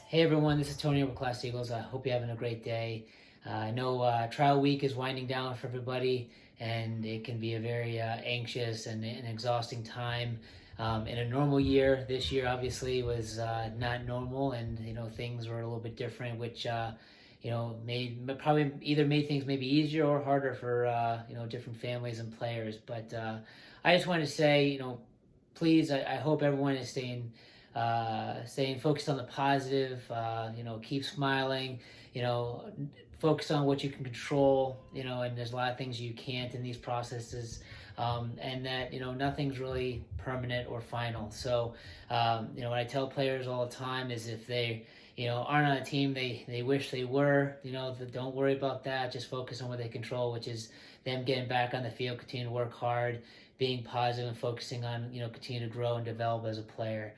Hey everyone, this is Tony over Class Eagles. I hope you're having a great day. I know trial week is winding down for everybody, and it can be a very anxious and an exhausting time. In a normal year, this year obviously was not normal, and things were a little bit different, which made probably either made things maybe easier or harder for different families and players. But I just want to say, please, I hope everyone is staying focused on the positive. Keep smiling. You know, focus on what you can control. And there's a lot of things you can't in these processes, and that nothing's really permanent or final. So, what I tell players all the time is if they aren't on a team they wish they were, don't worry about that. Just focus on what they control, which is them getting back on the field, continue to work hard, being positive and focusing on continue to grow and develop as a player.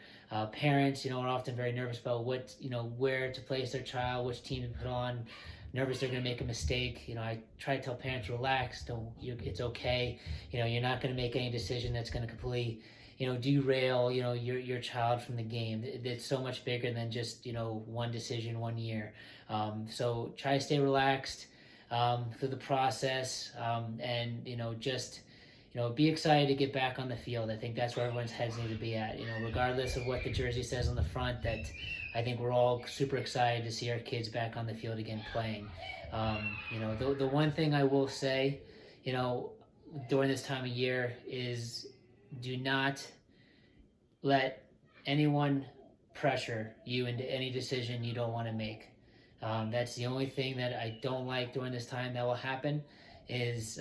Parents are often very nervous about where to place their child, which team to put on, nervous they're going to make a mistake. I try to tell parents, relax, it's okay. You're not going to make any decision that's going to completely derail your child from the game. It's so much bigger than just one decision 1 year. So try to stay relaxed through the process, and just be excited to get back on the field. I think that's where everyone's heads need to be at. Regardless of what the jersey says on the front, that I think we're all super excited to see our kids back on the field again playing. The one thing I will say, during this time of year is do not let anyone pressure you into any decision you don't want to make. That's the only thing that I don't like during this time that will happen is,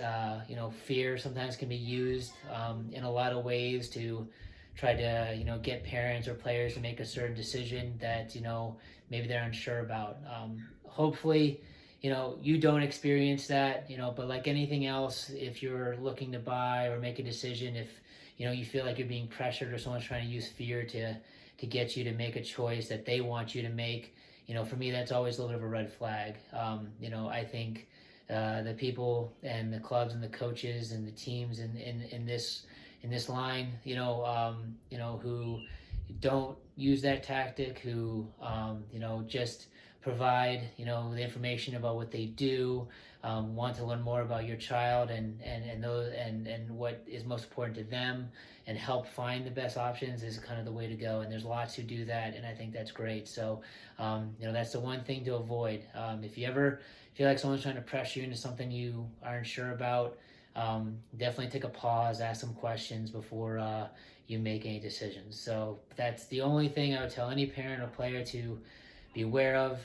fear sometimes can be used in a lot of ways to try to, get parents or players to make a certain decision that, maybe they're unsure about. Hopefully, you don't experience that, but like anything else, if you're looking to buy or make a decision, if, you feel like you're being pressured or someone's trying to use fear to get you to make a choice that they want you to make, for me, that's always a little bit of a red flag. I think the people and the clubs and the coaches and the teams in this line, who don't use that tactic, who just provide the information about what they do, want to learn more about your child and what is most important to them, and help find the best options is kind of the way to go. And there's lots who do that, and I think that's great. So that's the one thing to avoid. If you ever feel like someone's trying to pressure you into something you aren't sure about, definitely take a pause, ask some questions before you make any decisions. So that's the only thing I would tell any parent or player to be aware of.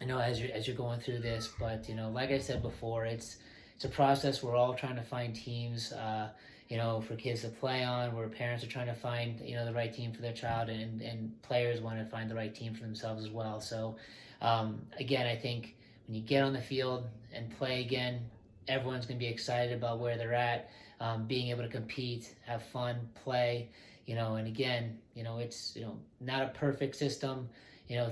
As you're going through this, but like I said before, it's a process. We're all trying to find teams, for kids to play on, where parents are trying to find the right team for their child, and players want to find the right team for themselves as well. So again, I think when you get on the field and play again, everyone's going to be excited about where they're at, being able to compete, have fun, play, and again, it's, not a perfect system.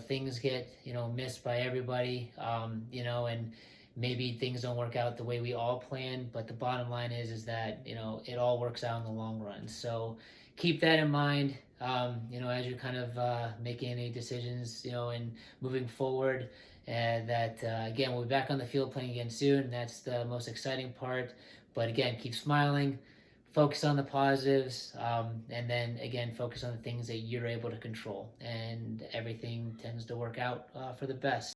Things get, missed by everybody, and maybe things don't work out the way we all planned, but the bottom line is that, it all works out in the long run. So keep that in mind, as you're kind of making any decisions, and moving forward. And that, again, we'll be back on the field playing again soon. That's the most exciting part. But again, keep smiling, focus on the positives, and then, again, focus on the things that you're able to control. And everything tends to work out for the best.